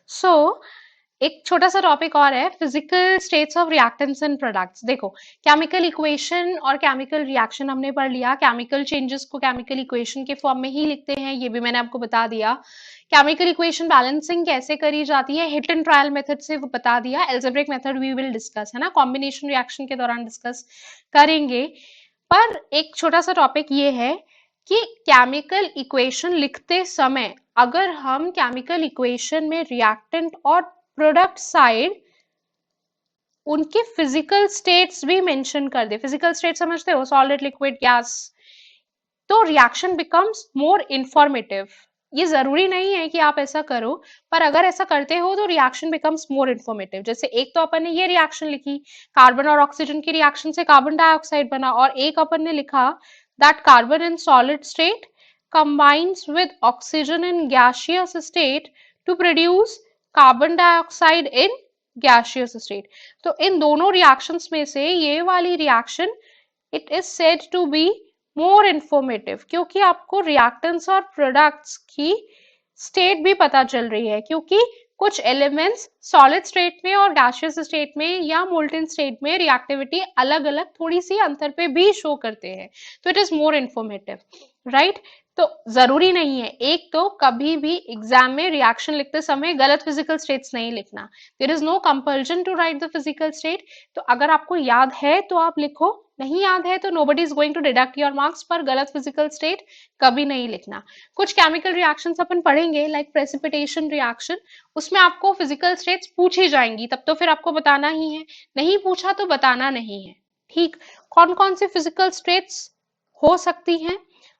सो एक छोटा सा टॉपिक और है, physical states of reactants and products. देखो, केमिकल इक्वेशन और केमिकल रिएक्शन हमने पढ़ लिया। केमिकल चेंजेस को केमिकल इक्वेशन के फॉर्म में ही लिखते हैं, ये भी मैंने आपको बता दिया। केमिकल इक्वेशन बैलेंसिंग कैसे करी जाती है, हिट एंड ट्रायल मेथड से वो बता दिया। Algebraic method we will discuss, है ना, कॉम्बिनेशन रिएक्शन के दौरान डिस्कस करेंगे। पर एक छोटा सा टॉपिक ये है कि केमिकल इक्वेशन लिखते समय अगर हम केमिकल इक्वेशन में रिएक्टेंट और प्रोडक्ट साइड उनके फिजिकल स्टेट्स भी मेंशन कर दे, फिजिकल स्टेट समझते हो, सॉलिड, लिक्विड, गैस, तो रिएक्शन बिकम्स मोर इंफॉर्मेटिव। ये जरूरी नहीं है कि आप ऐसा करो, पर अगर ऐसा करते हो तो रिएक्शन बिकम्स मोर इंफॉर्मेटिव। जैसे एक तो अपन ने ये रिएक्शन लिखी, कार्बन और ऑक्सीजन की रिएक्शन से कार्बन डाइऑक्साइड बना, और एक अपन ने लिखा that carbon in solid state combines with oxygen in gaseous state to produce carbon dioxide in gaseous state। तो इन दोनों रिएक्शंस में से ये वाली reaction it is said to be more informative, क्योंकि आपको रिएक्टेंट्स और प्रोडक्ट्स की स्टेट भी पता चल रही है, क्योंकि कुछ एलिमेंट्स सॉलिड स्टेट में और गैसियस स्टेट में या मोल्टन स्टेट में रिएक्टिविटी अलग अलग थोड़ी सी अंतर पे भी शो करते हैं, तो it is more informative, right. तो जरूरी नहीं है, एक तो कभी भी एग्जाम में रिएक्शन लिखते समय गलत फिजिकल स्टेट्स नहीं लिखना। There is no compulsion to write the physical state. तो अगर आपको याद है तो आप लिखो, नहीं याद है तो nobody is going to deduct your marks, पर गलत फिजिकल स्टेट कभी नहीं लिखना। कुछ केमिकल रिएक्शंस अपन पढ़ेंगे लाइक प्रेसिपिटेशन रिएक्शन, उसमें आपको फिजिकल स्टेट्स पूछी जाएंगी, तब तो फिर आपको बताना ही है, नहीं पूछा तो बताना नहीं है, ठीक। कौन कौन सी फिजिकल स्टेट्स हो सकती हैं,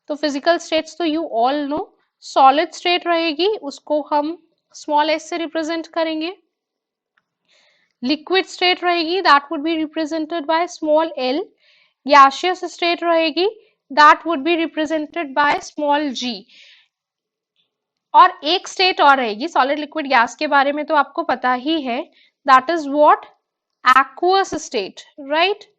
तो फिजिकल स्टेट्स तो you all know, solid state रहेगी, उसको हम स्मॉल एस से रिप्रेजेंट करेंगे। लिक्विड स्टेट रहेगी, that would be represented by small L. Gaseous state रहेगी, that would be represented by small G. और एक स्टेट और रहेगी सॉलिड, लिक्विड, गैस के बारे में तो आपको पता ही है, that is what, aqueous state, right.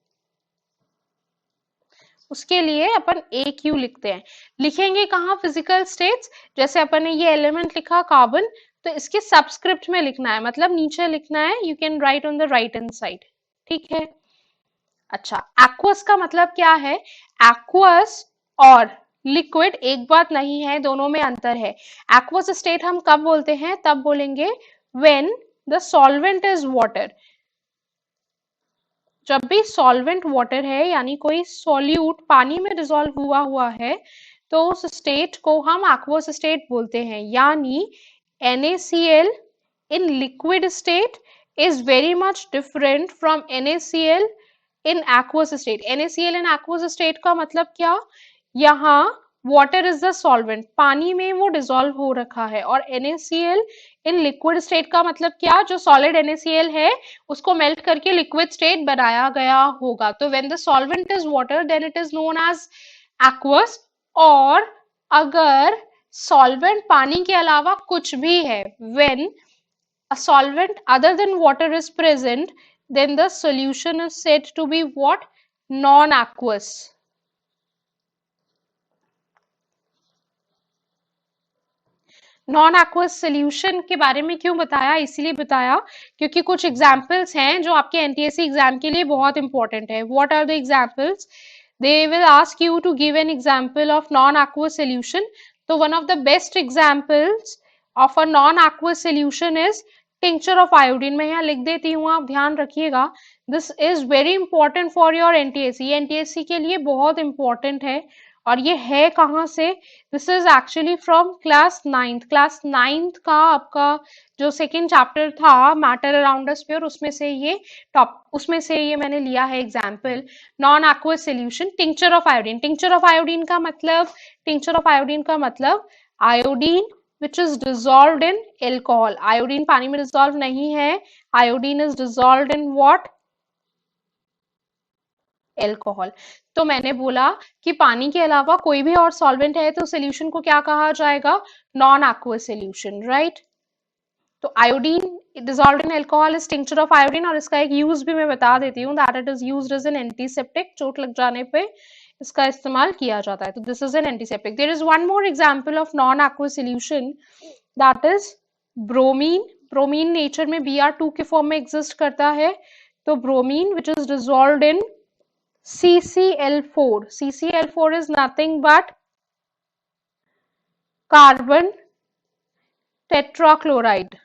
उसके लिए अपन ए क्यू लिखते हैं। लिखेंगे कहाँ फिजिकल स्टेट्स, जैसे अपन ने ये एलिमेंट लिखा कार्बन, तो इसके सबस्क्रिप्ट में लिखना है, मतलब नीचे लिखना है, you can write on the right hand side, ठीक है। अच्छा, एक्वस का मतलब क्या है, एक्वस और लिक्विड एक बात नहीं है, दोनों में अंतर है। एक्वस स्टेट हम कब बोलते हैं, तब बोलेंगे when the solvent is water. जब भी सॉल्वेंट वाटर है, यानी कोई सॉल्यूट पानी में डिसॉल्व हुआ है, तो उस स्टेट को हम एक्वस स्टेट बोलते हैं। यानी NaCl in liquid state is very much different from NaCl in aqueous state। NaCl in aqueous state का मतलब क्या, यहाँ वाटर इज द सॉल्वेंट, पानी में वो डिसॉल्व हो रखा है, और NaCl इन लिक्विड स्टेट का मतलब क्या, जो सॉलिड NaCl है उसको मेल्ट करके लिक्विड स्टेट बनाया गया होगा। तो when the solvent is water then it is known as aqueous. और अगर सॉल्वेंट पानी के अलावा कुछ भी है, when a solvent other than water is present, then the solution is said to be what, non-aqueous। Non aqueous solution के बारे में क्यों बताया, इसीलिए बताया क्योंकि कुछ एग्जाम्पल्स हैं जो आपके एनटीएससी एग्जाम के लिए बहुत इंपॉर्टेंट है। What are the examples, they will ask you to give an example of non aqueous solution. तो one of the best examples of a non aqueous solution is tincture of iodine. मैं यहाँ लिख देती हूँ, आप ध्यान रखिएगा, this is very important for your NTSC, NTSC के लिए बहुत इंपॉर्टेंट है। और ये है कहाँ से, this is actually from class 9th। Class 9th का आपका जो सेकेंड चैप्टर था मैटर अराउंड अ स्फीयर, उसमें से ये मैंने लिया है example, non aqueous solution, tincture of iodine. Tincture of iodine का मतलब iodine which is dissolved in alcohol। Iodine पानी में डिसॉल्व नहीं है, iodine is dissolved in what, alcohol. तो मैंने बोला कि पानी के अलावा कोई भी और सॉल्वेंट है तो सोल्यूशन को क्या कहा जाएगा, नॉन एक्वस सोल्यूशन, राइट। तो iodine dissolved in alcohol is tincture of iodine. और इसका एक यूज भी मैं बता देती हूँ, that it is used as an antiseptic, चोट लग जाने पे इसका इस्तेमाल किया जाता है, तो this is an antiseptic. There is one more example of non aqueous solution, that is bromine. Bromine nature में Br2 के फॉर्म में एग्जिस्ट करता है, तो bromine which is dissolved in CCl4. CCl4 is nothing but carbon tetrachloride.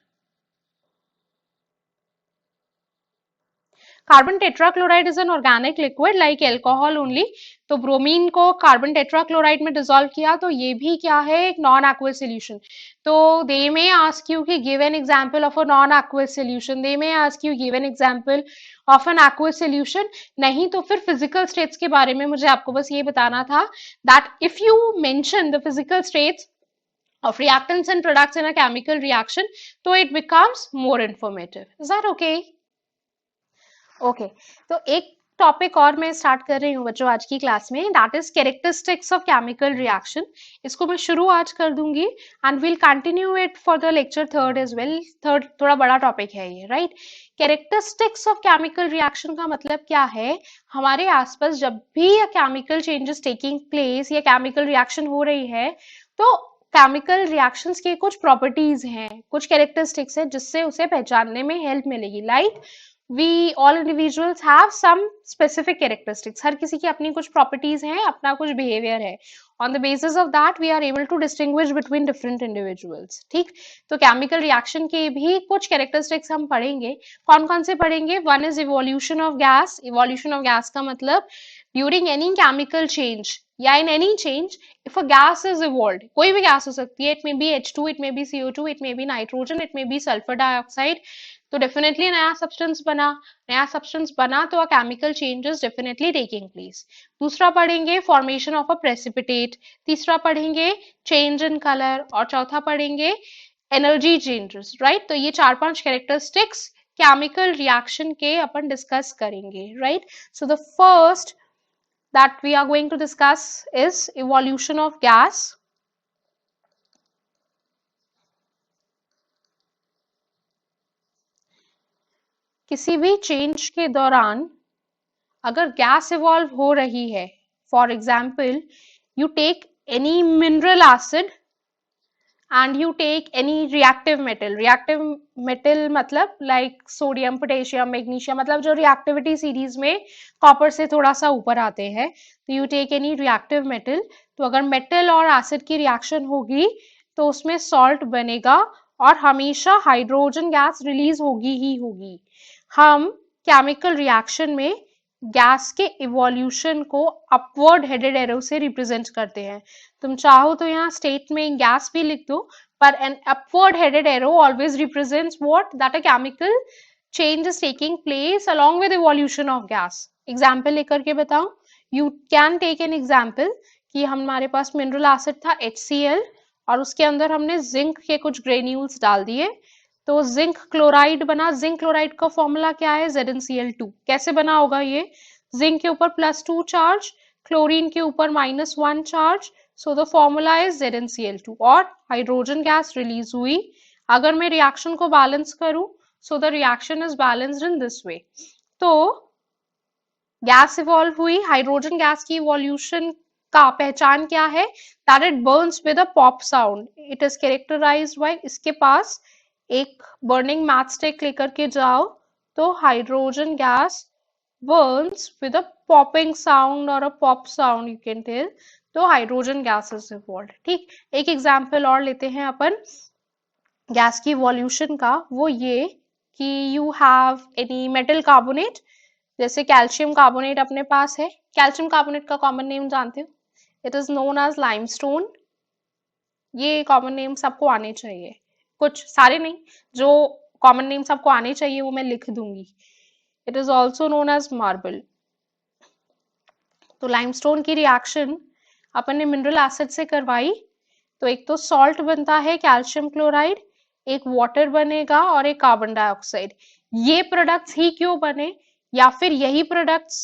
Carbon tetrachloride is an organic liquid like alcohol only. तो bromine को carbon tetrachloride में dissolve किया तो ये भी क्या है, एक नॉन एक्वस सोल्यूशन। तो दे में आस्क यू कि give an example of a non aqueous solution, they may ask you give an example of an aqueous solution. नहीं तो फिर फिजिकल स्टेट्स के बारे में मुझे आपको बस ये बताना था that if you mention the physical states of reactants and products in a chemical reaction, so it becomes more informative. Is that okay? Okay तो एक टॉपिक और मैं स्टार्ट कर रही हूँ बच्चों आज की क्लास में, that is characteristics of chemical reaction. इसको मैं शुरू आज कर दूंगी and will continue it for the lecture third as well. Third थोड़ा बड़ा टॉपिक है ये, right. Characteristics of chemical reaction का मतलब क्या है, हमारे आसपास जब भी केमिकल चेंजेस टेकिंग प्लेस या केमिकल रिएक्शन हो रही है तो केमिकल रिएक्शंस के कुछ प्रॉपर्टीज हैं, कुछ कैरेक्टरिस्टिक्स हैं जिससे उसे पहचानने में हेल्प मिलेगी। Like we all individuals have some specific characteristics, हर किसी की अपनी कुछ प्रॉपर्टीज हैं, अपना कुछ बिहेवियर है। on the basis of that we are able to distinguish between different individuals। ठीक, तो केमिकल रिएक्शन के भी कुछ कैरेक्टरिस्टिक्स हम पढ़ेंगे। कौन कौन से पढ़ेंगे? One is evolution of gas. Evolution of gas का मतलब ड्यूरिंग एनी केमिकल चेंज या in any change if a gas is evolved, कोई भी गैस हो सकती है, it may be H2, it may be CO2, it may be nitrogen, it may be sulphur dioxide, तो definitely नया substance बना तो अ chemical change is definitely taking place. दूसरा पढ़ेंगे फॉर्मेशन ऑफ अ प्रेसिपिटेट, तीसरा पढ़ेंगे चेंज इन कलर, और चौथा पढ़ेंगे एनर्जी चेंजेस, राइट। तो ये 4-5 कैरेक्टरिस्टिक्स केमिकल रिएक्शन के अपन डिस्कस करेंगे, right. So the first that we are going to discuss is evolution of gas। किसी भी चेंज के दौरान अगर गैस इवॉल्व हो रही है, for example you take any mineral acid and you take any reactive metal मतलब like सोडियम, पोटेशियम, मैग्नीशियम, मतलब जो रिएक्टिविटी सीरीज में कॉपर से थोड़ा सा ऊपर आते हैं, तो you take any reactive metal. तो अगर मेटल और एसिड की रिएक्शन होगी तो उसमें सॉल्ट बनेगा और हमेशा हाइड्रोजन गैस रिलीज होगी ही होगी। हम केमिकल रिएक्शन में गैस के इवोल्यूशन को अपवर्ड हेडेड एरो से रिप्रेजेंट करते हैं। तुम चाहो तो यहाँ स्टेट में गैस भी लिख दो, पर an upward headed arrow always represents what, that a chemical change is taking place along with evolution of gas. Example लेकर के बताओ, you can take an example कि हमारे पास मिनरल एसिड था HCl और उसके अंदर हमने जिंक के कुछ ग्रेन्यूल्स डाल दिए तो जिंक क्लोराइड बना। जिंक क्लोराइड का फॉर्मूला क्या है? ZnCl2। कैसे बना होगा ये? जिंक के ऊपर +2 चार्ज, क्लोरीन के ऊपर -1 charge, so the formula is ZnCl2 और हाइड्रोजन गैस रिलीज हुई। अगर मैं रिएक्शन को बैलेंस करूं so the reaction is balanced in this way. तो गैस इवॉल्व हुई, हाइड्रोजन गैस की इवोल्यूशन का पहचान क्या है? That it burns with a pop sound. It is characterized by, इसके पास एक बर्निंग मैच स्टिक लेकर के जाओ तो hydrogen gas burns with a popping sound or a pop sound you can tell, तो हाइड्रोजन गैस इज इवॉल्व्ड। ठीक, एक एग्जांपल और लेते हैं अपन गैस की इवोल्यूशन का, वो ये कि you have any metal carbonate, जैसे कैल्शियम कार्बोनेट अपने पास है। कैल्शियम कार्बोनेट का कॉमन नेम जानते हो? It is known as limestone. ये कॉमन नेम सबको आने चाहिए, कुछ सारे नहीं, जो कॉमन नेम सबको आने चाहिए वो मैं लिख दूंगी। It is also known as marble. तो लाइमस्टोन की रिएक्शन अपन ने मिनरल एसिड से करवाई तो एक तो सॉल्ट बनता है कैल्शियम क्लोराइड, एक वाटर बनेगा और एक कार्बन डाइऑक्साइड। ये प्रोडक्ट्स ही क्यों बने या फिर यही प्रोडक्ट्स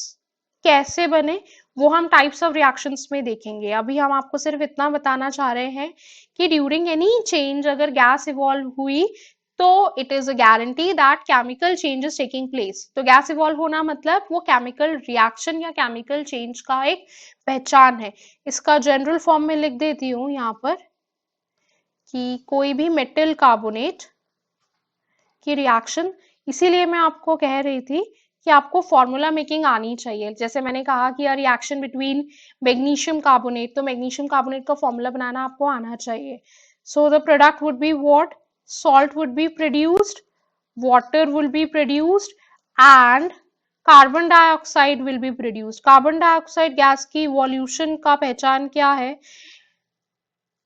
कैसे बने वो हम टाइप्स ऑफ रिएक्शंस में देखेंगे। अभी हम आपको सिर्फ इतना बताना चाह रहे हैं कि ड्यूरिंग एनी चेंज अगर गैस इवॉल्व हुई तो it is a guarantee that chemical change is taking place. तो गैस इवॉल्व होना मतलब वो केमिकल रिएक्शन या केमिकल चेंज का एक पहचान है। इसका जनरल फॉर्म में लिख देती हूँ यहाँ पर कि कोई भी मेटल कार्बोनेट कि रिएक्शन, इसीलिए मैं आपको कह रही थी कि आपको फॉर्मूला मेकिंग आनी चाहिए। जैसे मैंने कहा कि रिएक्शन बिटवीन मैग्नीशियम कार्बोनेट, तो मैग्नीशियम कार्बोनेट का फॉर्मूला बनाना आपको आना चाहिए। So the product would be what, salt would be produced, water will be produced and carbon dioxide will be produced. Carbon dioxide gas की इवोल्यूशन का पहचान क्या है?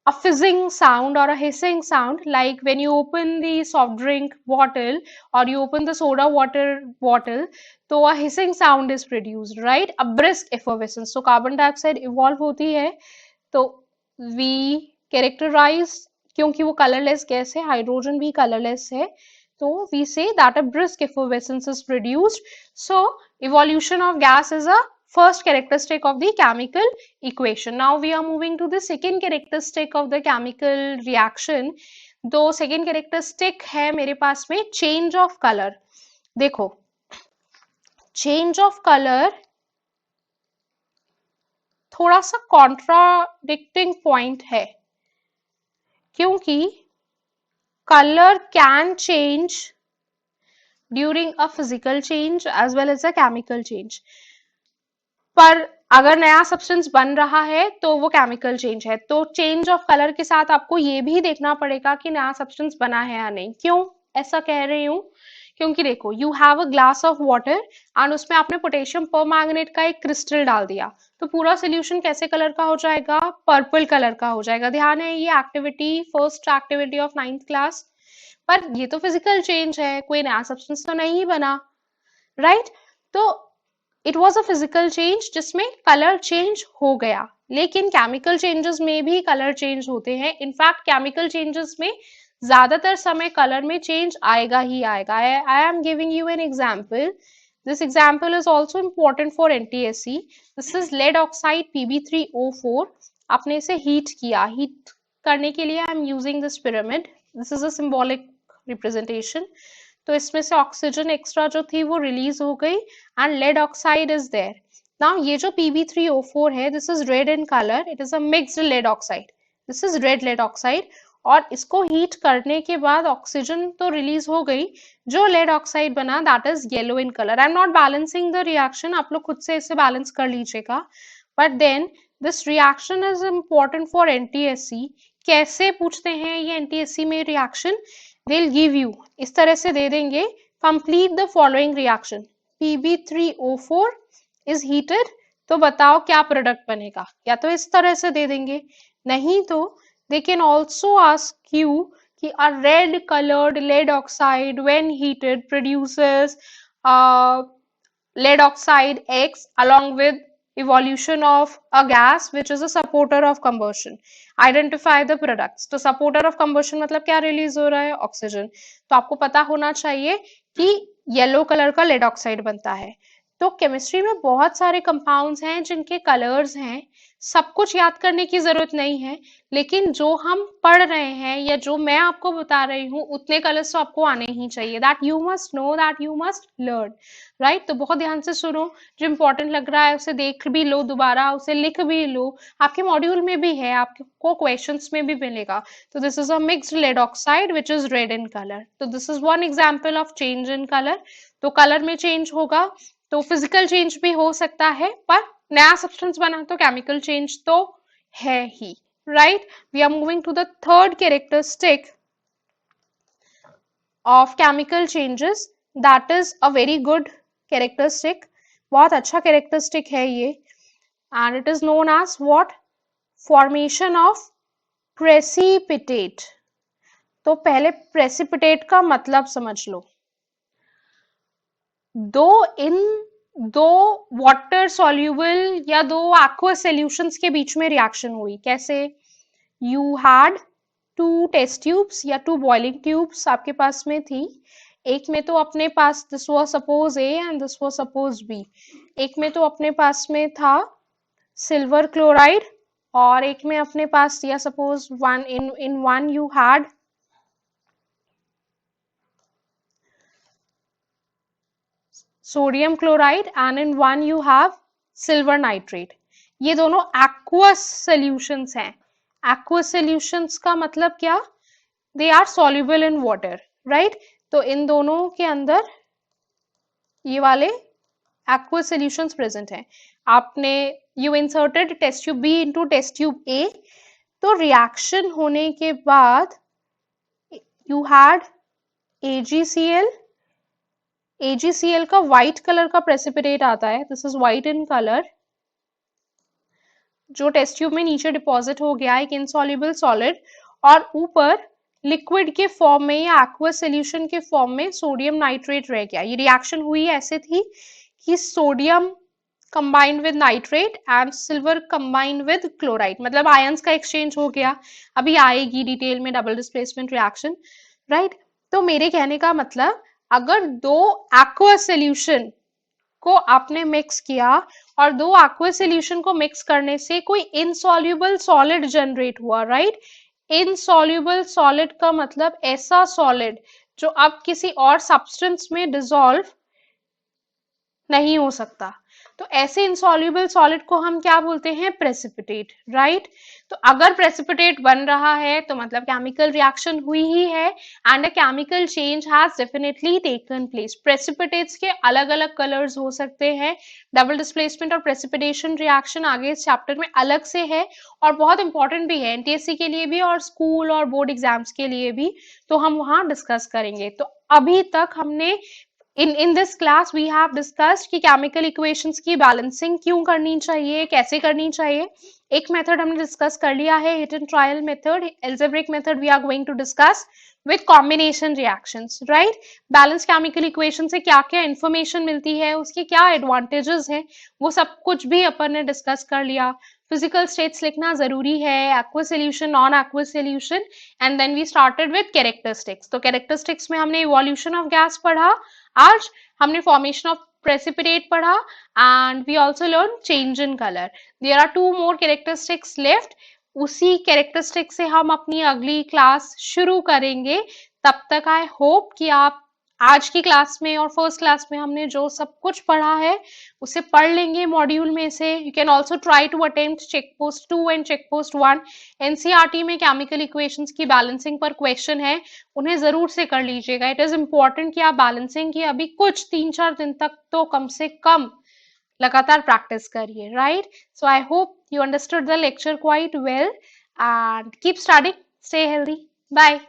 A fizzing sound or a hissing sound, like when you open the soft drink bottle or you open the soda water bottle, तो a hissing sound is produced, right? A brisk effervescence. So carbon dioxide evolve होती है, तो we characterize, क्योंकि वो colorless gas है, hydrogen भी colorless है, तो we say that a brisk effervescence is produced. So evolution of gas is a first characteristic of the chemical equation. Now we are moving to the second characteristic of the chemical reaction. तो second characteristic है मेरे पास में change of color. देखो change of color थोड़ा सा contradicting point है, क्योंकि color can change during a physical change as well as a chemical change. पर अगर नया सब्सटेंस बन रहा है तो वो केमिकल चेंज है, तो चेंज ऑफ कलर के साथ आपको ये भी देखना पड़ेगा कि नया सब्सटेंस बना है या नहीं। क्यों ऐसा कह रही हूँ? क्योंकि देखो you have a glass of water and उसमें आपने पोटेशियम परमैंगनेट का एक क्रिस्टल डाल दिया, तो पूरा सोल्यूशन कैसे कलर का हो जाएगा? पर्पल कलर का हो जाएगा। ध्यान है ये activity, first activity of 9th class. पर ये तो फिजिकल चेंज है, कोई नया सब्सटेंस तो नहीं बना, राइट? तो it was a physical change जिसमें कलर चेंज हो गया, लेकिन केमिकल चेंजेस में भी कलर चेंज होते हैं। इनफैक्ट केमिकल चेंजेस में ज्यादातर समय कलर में चेंज आएगा ही आएगा। I am giving you an example. This example is also important for NTSC. This is lead oxide Pb3O4। आपने इसे हीट किया, हीट करने के लिए I am using this pyramid. This is a symbolic representation. तो इसमें से ऑक्सीजन एक्स्ट्रा जो थी वो रिलीज हो गई and lead oxide is there. Now ये जो Pb3O4 है, this is red in colour, it is a mixed lead oxide, this is red lead oxide. और इसको हीट करने के बाद ऑक्सीजन तो रिलीज हो गई, जो लेड ऑक्साइड बना that is yellow in colour. I am not balancing the reaction, आप लोग खुद से इसे बैलेंस कर लीजिएगा। But then this reaction is important for NTSC. कैसे पूछते हैं ये एनटीएससी में रिएक्शन? They'll give you, इस तरह से दे देंगे, complete the following reaction, Pb3O4 is heated, तो बताओ क्या प्रोडक्ट बनेगा? या तो इस तरह से दे देंगे, नहीं तो they can also ask you कि a red colored lead oxide when heated produces lead oxide X along with evolution of a gas which is a supporter of combustion. Identify the products. तो supporter of combustion मतलब क्या release हो रहा है? Oxygen. तो आपको पता होना चाहिए कि येलो कलर का लेड ऑक्साइड बनता है। तो केमिस्ट्री में बहुत सारे कंपाउंड्स हैं जिनके कलर्स हैं, सब कुछ याद करने की जरूरत नहीं है, लेकिन जो हम पढ़ रहे हैं या जो मैं आपको बता रही हूँ उतने कलर्स तो आपको आने ही चाहिए। That you must know, that you must learn, right? तो बहुत ध्यान से सुनो, जो इंपॉर्टेंट लग रहा है उसे देख भी लो, दोबारा उसे लिख भी लो, आपके मॉड्यूल में भी है, आपको क्वेश्चंस में भी मिलेगा। तो this is a mixed lead oxide which is red in colour. तो this is one example of change in colour. तो कलर में चेंज होगा तो फिजिकल चेंज भी हो सकता है, पर नया सब्सटेंस बना तो केमिकल चेंज तो है ही, right? We are moving to the third characteristic of chemical changes, that is a very good characteristic, बहुत अच्छा कैरेक्टरिस्टिक है ये, and it is known as what? Formation of precipitate. तो पहले प्रेसिपिटेट का मतलब समझ लो। दो वाटर सॉल्यूबल या दो एक्वस सॉल्यूशंस के बीच में रिएक्शन हुई। कैसे? You had two test tubes या टू बॉइलिंग ट्यूब्स आपके पास में थी। एक में तो अपने पास this was suppose A and this was suppose B. एक में तो अपने पास में था सिल्वर क्लोराइड और एक में अपने पास या suppose in one you had sodium chloride and in one you have silver nitrate. ये दोनों एक्वस सॉल्यूशंस हैं। एक्वस सॉल्यूशंस का मतलब क्या? They are soluble in water, right? तो इन दोनों के अंदर ये वाले aqueous solutions present हैं। आपने you inserted test tube B into test tube A, तो रिएक्शन होने के बाद you had AgCl, AgCl का व्हाइट कलर का प्रेसिपिटेट आता है, this is white in colour, जो टेस्ट ट्यूब में नीचे डिपॉजिट हो गया एक इनसॉल्युबल सॉलिड, और ऊपर लिक्विड के फॉर्म में या एक्वस सॉल्यूशन के फॉर्म में सोडियम नाइट्रेट रह गया। ये रिएक्शन हुई ऐसे थी कि sodium combined with nitrate and silver combined with chloride, मतलब आयंस का एक्सचेंज हो गया। अभी आएगी डिटेल में डबल डिस्प्लेसमेंट रिएक्शन, राइट। तो मेरे कहने का मतलब, अगर दो एक्वस सॉल्यूशन को आपने मिक्स किया और दो एक्वस सॉल्यूशन को मिक्स करने से कोई इनसॉल्युबल सॉलिड जनरेट हुआ, राइट। इनसॉल्युबल सॉलिड का मतलब ऐसा सॉलिड जो अब किसी और सब्सटेंस में डिसॉल्व नहीं हो सकता, तो ऐसे इनसॉल्युबल सॉलिड को हम क्या बोलते हैं, प्रेसिपिटेट, राइट। तो अगर प्रेसिपिटेट बन रहा है तो मतलब केमिकल रिएक्शन हुई ही है and a chemical change has definitely taken place. Precipitates के अलग अलग कलर्स हो सकते हैं, डबल डिस्प्लेसमेंट और प्रेसिपिटेशन रिएक्शन आगे इस चैप्टर में अलग से है और बहुत इंपॉर्टेंट भी है एनटीएससी के लिए भी और स्कूल और बोर्ड एग्जाम्स के लिए भी, तो हम वहां डिस्कस करेंगे। तो अभी तक हमने in this class we have discussed कि केमिकल इक्वेशंस की बैलेंसिंग क्यों करनी चाहिए, कैसे करनी चाहिए। एक मेथड हमने डिस्कस कर लिया है, hit and trial method. Algebraic method we are going to discuss with combination reactions, right. Balance chemical equation से क्या क्या इंफॉर्मेशन मिलती है, उसके क्या एडवांटेजेस हैं, वो सब कुछ भी अपन ने डिस्कस कर लिया। फिजिकल स्टेट्स लिखना जरूरी है, aqueous solution, non aqueous solution, and then we started with characteristics. तो कैरेक्टरिस्टिक्स में हमने इवोल्यूशन ऑफ गैस पढ़ा, आज हमने फॉर्मेशन ऑफ प्रेसिपिटेट पढ़ा and we also learn change in colour. There are 2 more characteristics left, उसी कैरेक्टरिस्टिक से हम अपनी अगली क्लास शुरू करेंगे। तब तक आई होप कि आप आज की क्लास में और फर्स्ट क्लास में हमने जो सब कुछ पढ़ा है उसे पढ़ लेंगे मॉड्यूल में से। You can also try to attempt check post 2 and check post 1। NCERT में केमिकल इक्वेशंस की बैलेंसिंग पर क्वेश्चन है, उन्हें जरूर से कर लीजिएगा। इट इज इंपॉर्टेंट कि आप बैलेंसिंग की अभी कुछ 3-4 दिन तक तो कम से कम लगातार प्रैक्टिस करिए, right. So I hope you understood the lecture quite well and keep studying, stay healthy, bye।